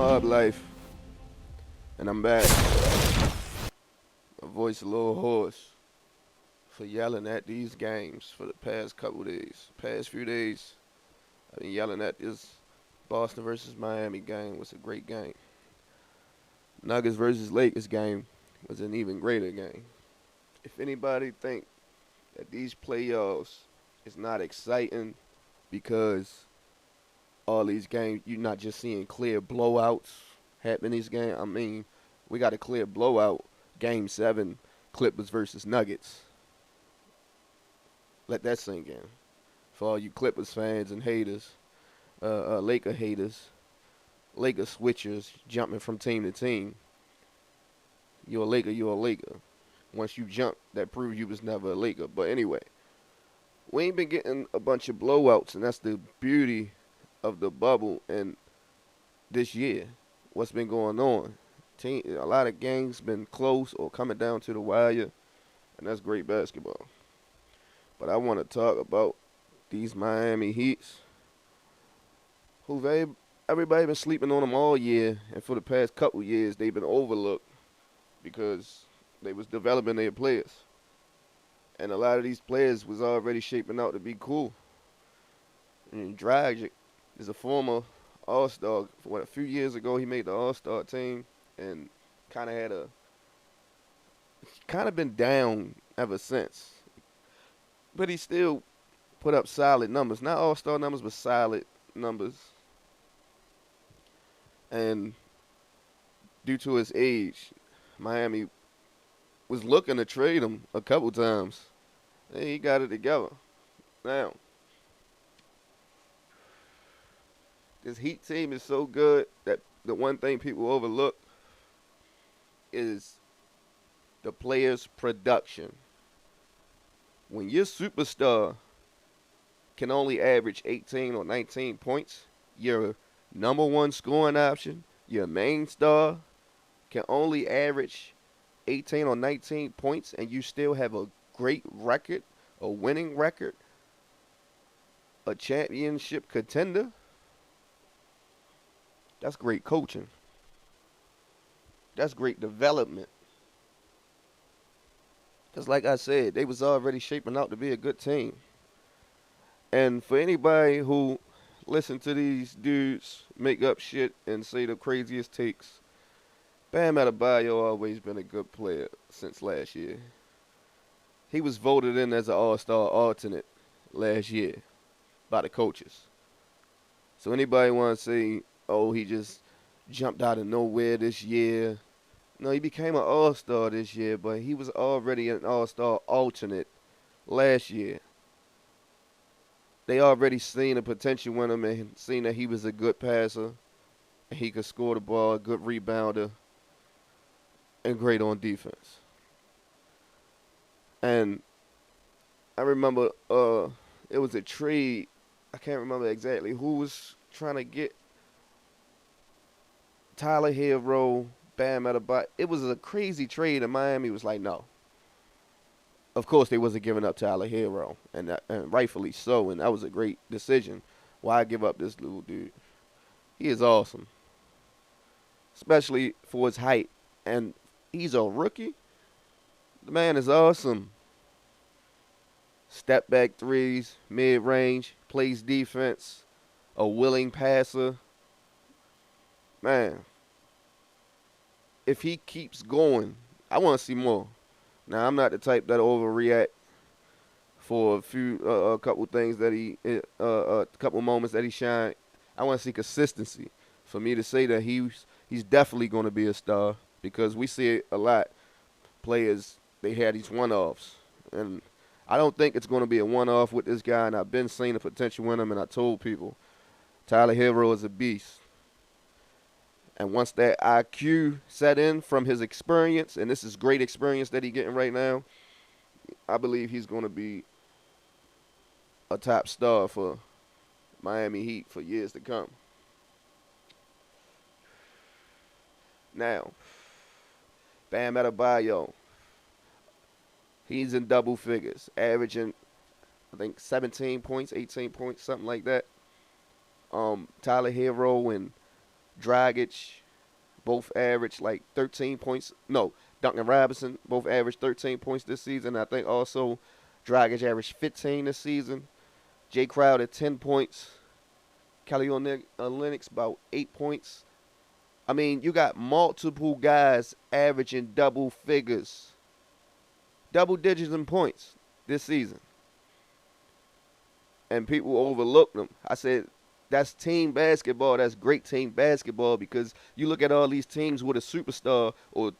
Mob Life, and I'm back. My voice a little hoarse for yelling at these games for the past couple days. Past few days, I've been yelling at this Boston versus Miami game. Was a great game. Nuggets versus Lakers game was an even greater game. If anybody think that these playoffs is not exciting because all these games, you're not just seeing clear blowouts happen in these games. I mean, we got a clear blowout, Game 7, Clippers versus Nuggets. Let that sink in. For all you Clippers fans and haters, Laker haters, Laker switchers jumping from team to team. You're a Laker, you're a Laker. Once you jump, that proves you was never a Laker. But anyway, we ain't been getting a bunch of blowouts, and that's the beauty of the bubble and this year. What's been going on? A lot of games been close or coming down to the wire, and that's great basketball. But I want to talk about these Miami Heats, who everybody been sleeping on them all year, and for the past couple years they've been overlooked because they was developing their players, and a lot of these players was already shaping out to be cool. And Dragic is a former All-Star. A few years ago he made the All-Star team and kind of been down ever since. But he still put up solid numbers. Not All-Star numbers, but solid numbers. And due to his age, Miami was looking to trade him a couple times. And he got it together. Now, this Heat team is so good that the one thing people overlook is the players' production. When your superstar can only average 18 or 19 points, your number one scoring option, your main star, can only average 18 or 19 points, and you still have a great record, a winning record, a championship contender, that's great coaching. That's great development. Because like I said, they was already shaping out to be a good team. And for anybody who listen to these dudes make up shit and say the craziest takes, Bam Adebayo always been a good player since last year. He was voted in as an all-star alternate last year by the coaches. So anybody want to say, oh, he just jumped out of nowhere this year. No, he became an all-star this year, but he was already an all-star alternate last year. They already seen the potential in him and seen that he was a good passer, and he could score the ball, a good rebounder, and great on defense. And I remember it was a trade. I can't remember exactly who was trying to get Tyler Hero, Bam Adebayo. It was a crazy trade, and Miami was like, no. Of course, they wasn't giving up Tyler Hero, and rightfully so, and that was a great decision. Why give up this little dude? He is awesome, especially for his height, and he's a rookie. The man is awesome. Step back threes, mid-range, plays defense, a willing passer. Man, if he keeps going, I want to see more. Now, I'm not the type that overreact for a couple things that a couple moments that he shined. I want to see consistency. For me to say that he's definitely going to be a star, because we see it a lot. Players, they had these one-offs, and I don't think it's going to be a one-off with this guy. And I've been seeing the potential in him, and I told people, Tyler Hero is a beast. And once that IQ set in from his experience, and this is great experience that he's getting right now, I believe he's going to be a top star for Miami Heat for years to come. Now, Bam Adebayo, he's in double figures, averaging, I think, 17 points, 18 points, something like that. Tyler Hero and Dragic, both averaged like 13 points. No, Duncan Robinson, both averaged 13 points this season. I think also Dragic averaged 15 this season. Jay Crowder, 10 points. Kelly Olynyk about 8 points. I mean, you got multiple guys averaging double figures, double digits in points this season. And people overlook them. I said, that's team basketball. That's great team basketball because you look at all these teams with a superstar or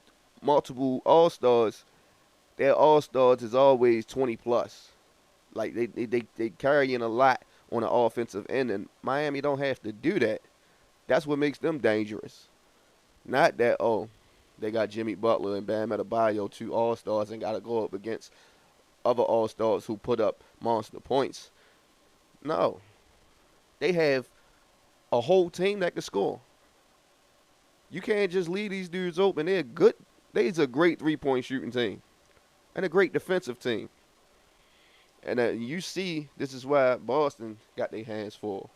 multiple all-stars, their all-stars is always 20 plus. Like they carrying a lot on the offensive end, and Miami don't have to do that. That's what makes them dangerous. Not that, oh, they got Jimmy Butler and Bam Adebayo, two all-stars, and got to go up against other all-stars who put up monster points. No. They have a whole team that can score. You can't just leave these dudes open. They're good. They's a great three-point shooting team and a great defensive team. And you see, this is why Boston got their hands full.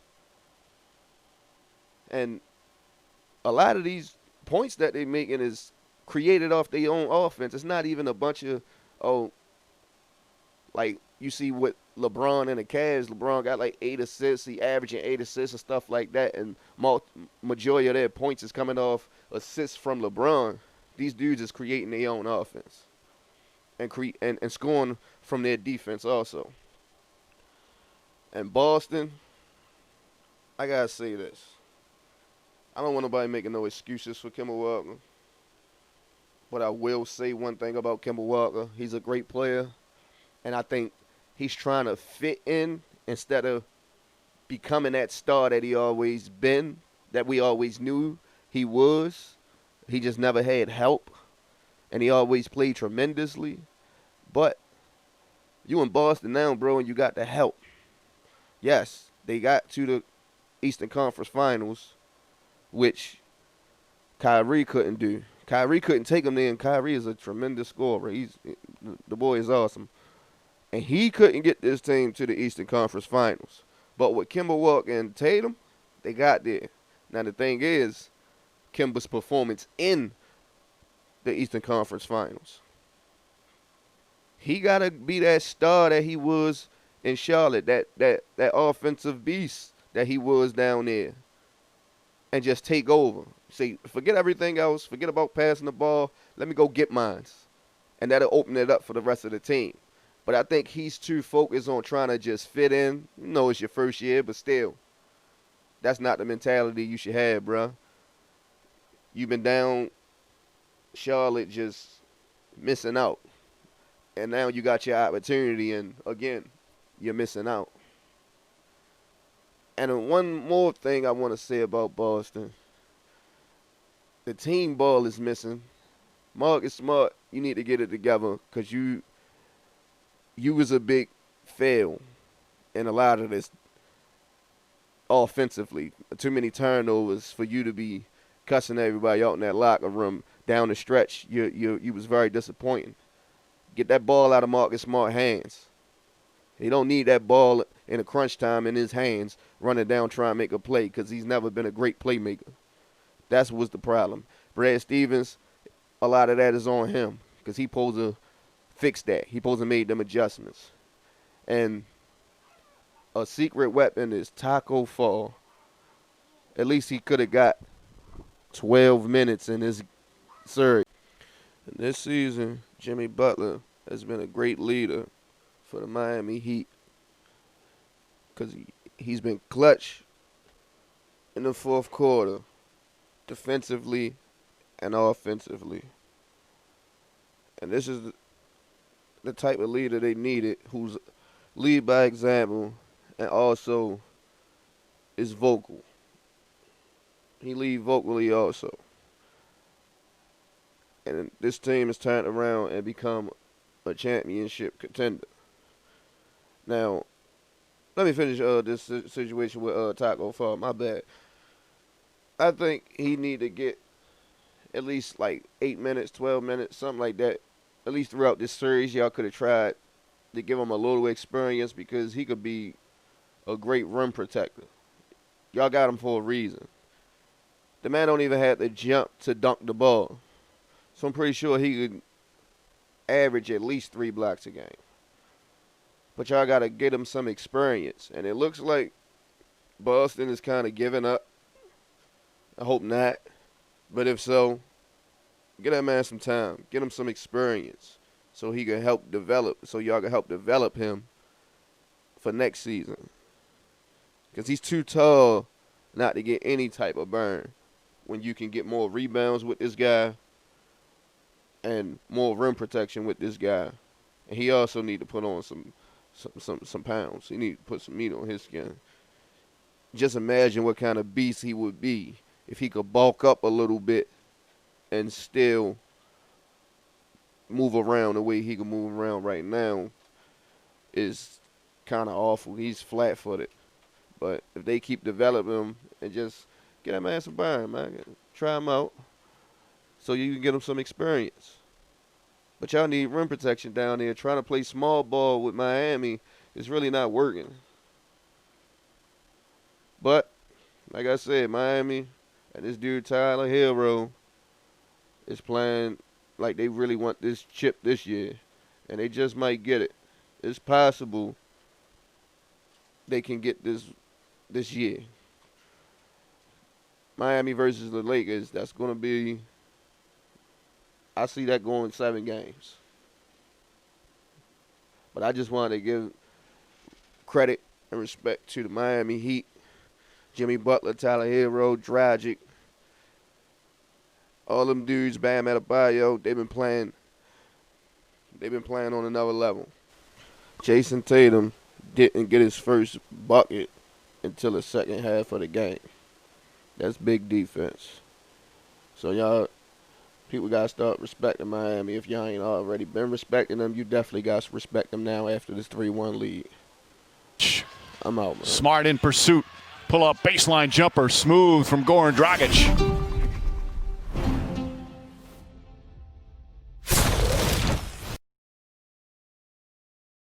And a lot of these points that they're making is created off their own offense. It's not even a bunch of, like you see with LeBron and the Cavs. LeBron got like 8 assists. He averaging 8 assists and stuff like that. And majority of their points is coming off assists from LeBron. These dudes is creating their own offense and scoring from their defense also. And Boston, I gotta say this. I don't want nobody making no excuses for Kemba Walker. But I will say one thing about Kemba Walker. He's a great player. And I think he's trying to fit in instead of becoming that star that he always been, that we always knew he was. He just never had help. And he always played tremendously. But you in Boston now, bro, and you got the help. Yes, they got to the Eastern Conference Finals, which Kyrie couldn't do. Kyrie couldn't take him there, and Kyrie is a tremendous scorer. The boy is awesome. And he couldn't get this team to the Eastern Conference Finals. But with Kemba Walker and Tatum, they got there. Now, the thing is, Kemba's performance in the Eastern Conference Finals. He got to be that star that he was in Charlotte, that offensive beast that he was down there, and just take over. Say, forget everything else. Forget about passing the ball. Let me go get mines. And that'll open it up for the rest of the team. But I think he's too focused on trying to just fit in. You know it's your first year, but still. That's not the mentality you should have, bro. You've been down Charlotte just missing out. And now you got your opportunity, and again, you're missing out. And one more thing I want to say about Boston. The team ball is missing. Marcus Smart, you need to get it together because you was a big fail in a lot of this offensively. Too many turnovers for you to be cussing everybody out in that locker room down the stretch. You was very disappointing. Get that ball out of Marcus Smart's hands. He don't need that ball in a crunch time in his hands running down trying to make a play because he's never been a great playmaker. That's what's the problem. Brad Stevens, a lot of that is on him because he supposed to fix that. He supposed to make them adjustments. And a secret weapon is Taco Fall. At least he could have got 12 minutes in his series. And this season, Jimmy Butler has been a great leader for the Miami Heat because he's been clutch in the fourth quarter, defensively and offensively. And this is the type of leader they needed, who's lead by example and also is vocal. He lead vocally also. And this team has turned around and become a championship contender. Now, let me finish this situation with Taco Fall. My bad. I think he need to get at least like 8 minutes, 12 minutes, something like that. At least throughout this series, y'all could have tried to give him a little experience because he could be a great rim protector. Y'all got him for a reason. The man don't even have to jump to dunk the ball. So I'm pretty sure he could average at least 3 blocks a game. But y'all got to get him some experience. And it looks like Boston is kind of giving up. I hope not. But if so, get that man some time. Get him some experience so he can help develop, so y'all can help develop him for next season. Because he's too tall not to get any type of burn when you can get more rebounds with this guy and more rim protection with this guy. And he also need to put on some pounds. He need to put some meat on his skin. Just imagine what kind of beast he would be if he could bulk up a little bit and still move around the way he can move around right now. Is kind of awful. He's flat-footed. But if they keep developing him and just get that man some burn, man. Try him out so you can get him some experience. But y'all need rim protection down there. Trying to play small ball with Miami is really not working. But, like I said, Miami and this dude Tyler Hero is playing like they really want this chip this year. And they just might get it. It's possible they can get this year. Miami versus the Lakers, that's going to be, I see that going 7 games. But I just wanted to give credit and respect to the Miami Heat. Jimmy Butler, Tyler Hero, Dragic, all them dudes, Bam Adebayo, they've been playing on another level. Jason Tatum didn't get his first bucket until the second half of the game. That's big defense. So y'all, people got to start respecting Miami. If y'all ain't already been respecting them, you definitely got to respect them now after this 3-1 lead. I'm out, man. Smart in pursuit. Pull up baseline jumper. Smooth from Goran Dragic.